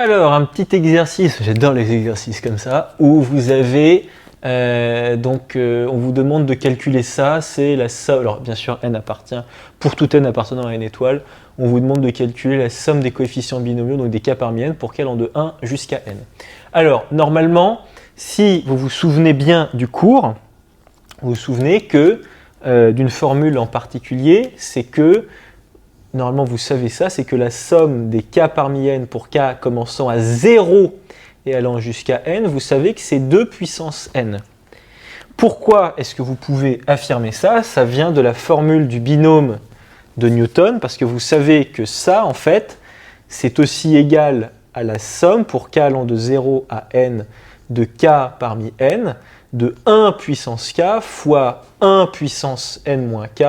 Alors, un petit exercice, j'adore les exercices comme ça, où vous avez, on vous demande de calculer ça, c'est la somme, alors bien sûr n appartient, pour tout n appartenant à n étoiles, on vous demande de calculer la somme des coefficients binomiaux, donc des k parmi n, pour qu'elles allant de 1 jusqu'à n. Alors, normalement, si vous vous souvenez bien du cours, vous vous souvenez que d'une formule en particulier, c'est que, normalement vous savez ça, c'est que la somme des k parmi n pour k commençant à 0 et allant jusqu'à n, vous savez que c'est 2 puissance n. Pourquoi est-ce que vous pouvez affirmer ça? Ça vient de la formule du binôme de Newton, parce que vous savez que ça, en fait, c'est aussi égal à la somme pour k allant de 0 à n de k parmi n, de 1 puissance k fois 1 puissance n moins k,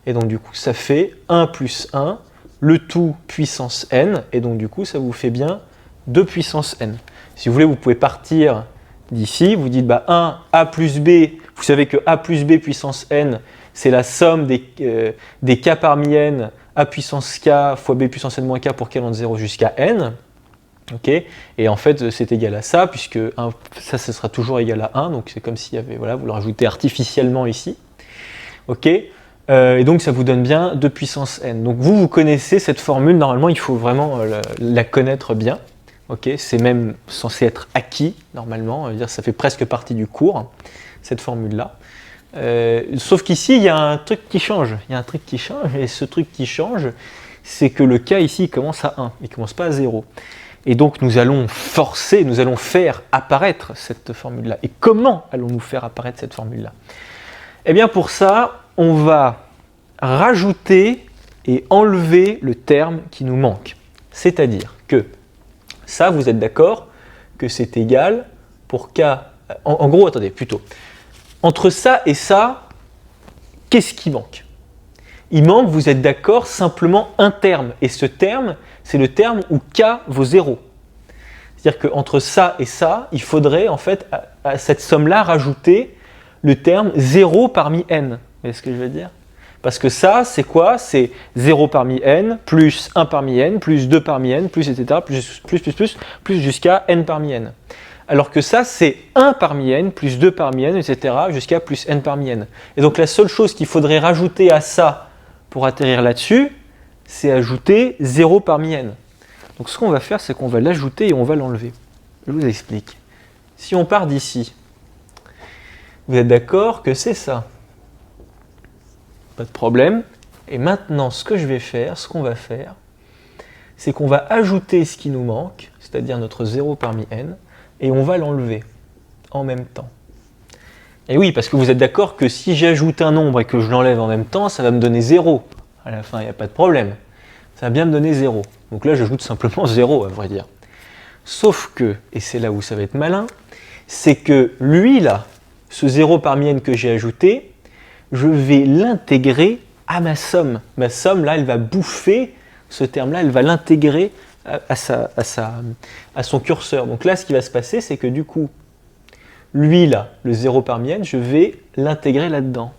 et donc du coup ça fait 1 plus 1, le tout puissance n, et donc du coup ça vous fait bien 2 puissance n. Si vous voulez, vous pouvez partir d'ici, vous dites 1 a plus b, vous savez que a plus b puissance n, c'est la somme des k parmi n, a puissance k fois b puissance n moins k pour k allant de 0 jusqu'à n. Okay, et en fait, c'est égal à ça, puisque ça, ce sera toujours égal à 1, donc c'est comme s'il y avait, voilà, vous le rajoutez artificiellement ici. Okay, et donc ça vous donne bien 2 puissance n. Donc vous connaissez cette formule, normalement il faut vraiment la connaître bien. Okay, c'est même censé être acquis, normalement, ça fait presque partie du cours, cette formule-là. Sauf qu'ici, il y a un truc qui change. Il y a un truc qui change, et ce truc qui change, c'est que le k ici il commence à 1, il ne commence pas à 0. Et donc nous allons faire apparaître cette formule-là. Et comment allons-nous faire apparaître cette formule-là? Eh bien pour ça, on va rajouter et enlever le terme qui nous manque. C'est-à-dire que ça, vous êtes d'accord que c'est égal pour k... En gros, attendez, plutôt. Entre ça et ça, qu'est-ce qui manque? Il manque, vous êtes d'accord, simplement un terme. Et ce terme, c'est le terme où k vaut 0. C'est-à-dire qu'entre ça et ça, il faudrait en fait à cette somme-là rajouter le terme 0 parmi n. Vous voyez ce que je veux dire? Parce que ça, c'est quoi? C'est 0 parmi n, plus 1 parmi n, plus 2 parmi n, plus etc., plus jusqu'à n parmi n. Alors que ça, c'est 1 parmi n, plus 2 parmi n, etc., jusqu'à plus n parmi n. Et donc la seule chose qu'il faudrait rajouter à ça pour atterrir là-dessus, c'est ajouter 0 parmi n. Donc ce qu'on va faire, c'est qu'on va l'ajouter et on va l'enlever. Je vous explique. Si on part d'ici, vous êtes d'accord que c'est ça? Pas de problème. Et maintenant, ce qu'on va faire, c'est qu'on va ajouter ce qui nous manque, c'est-à-dire notre 0 parmi n, et on va l'enlever en même temps. Et oui, parce que vous êtes d'accord que si j'ajoute un nombre et que je l'enlève en même temps, ça va me donner 0. À la fin, il n'y a pas de problème. Ça va bien me donner 0. Donc là, j'ajoute simplement 0, à vrai dire. Sauf que, et c'est là où ça va être malin, c'est que lui, là, ce 0 parmi n que j'ai ajouté, je vais l'intégrer à ma somme. Ma somme, là, elle va bouffer ce terme-là, elle va l'intégrer à son curseur. Donc là, ce qui va se passer, c'est que du coup, lui, là, le 0 parmi n, je vais l'intégrer là-dedans.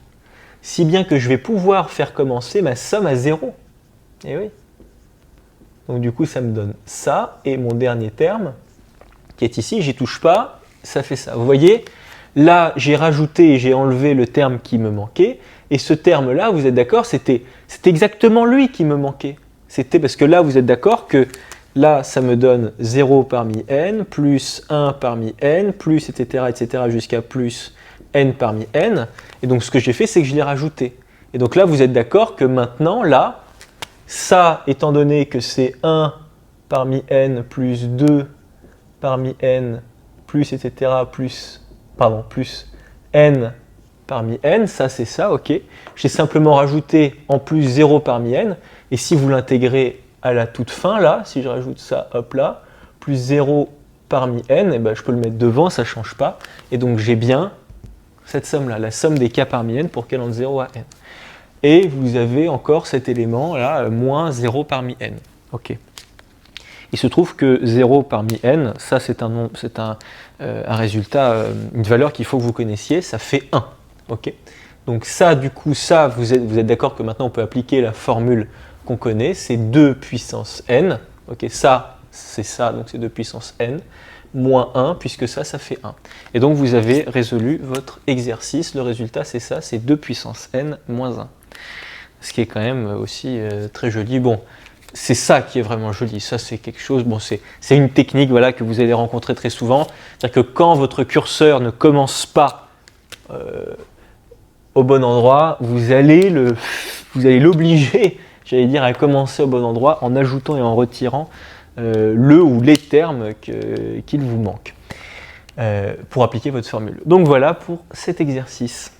Si bien que je vais pouvoir faire commencer ma somme à 0. Et oui. Donc du coup, ça me donne ça, et mon dernier terme, qui est ici, j'y touche pas, ça fait ça. Vous voyez, là, j'ai rajouté et j'ai enlevé le terme qui me manquait, et ce terme-là, vous êtes d'accord, c'était exactement lui qui me manquait. C'était parce que là, vous êtes d'accord que là, ça me donne 0 parmi n, plus 1 parmi n, plus, etc., jusqu'à plus n parmi n. Et donc, ce que j'ai fait, c'est que je l'ai rajouté. Et donc là, vous êtes d'accord que maintenant, là, ça, étant donné que c'est 1 parmi n, plus 2 parmi n, plus, etc., plus n parmi n, ça, c'est ça, ok. J'ai simplement rajouté en plus 0 parmi n, et si vous l'intégrez à la toute fin, là, si je rajoute ça, hop là, plus 0 parmi n, et ben, je peux le mettre devant, ça ne change pas. Et donc j'ai bien cette somme-là, la somme des k parmi n pour qu'elle allant de 0 à n. Et vous avez encore cet élément, là, moins 0 parmi n. Ok. Il se trouve que 0 parmi n, ça c'est un résultat, une valeur qu'il faut que vous connaissiez, ça fait 1. Ok. Donc ça, du coup, ça, vous êtes d'accord que maintenant on peut appliquer la formule qu'on connaît, c'est 2 puissance n. Ok, ça, c'est ça, donc c'est 2 puissance n, moins 1, puisque ça fait 1. Et donc vous avez résolu votre exercice, le résultat c'est ça, c'est 2 puissance n moins 1. Ce qui est quand même aussi très joli. Bon, c'est ça qui est vraiment joli, ça c'est quelque chose, bon c'est une technique voilà, que vous allez rencontrer très souvent, c'est-à-dire que quand votre curseur ne commence pas au bon endroit, vous allez l'obliger, j'allais dire, à commencer au bon endroit en ajoutant et en retirant le ou les termes qu'il vous manque pour appliquer votre formule. Donc voilà pour cet exercice.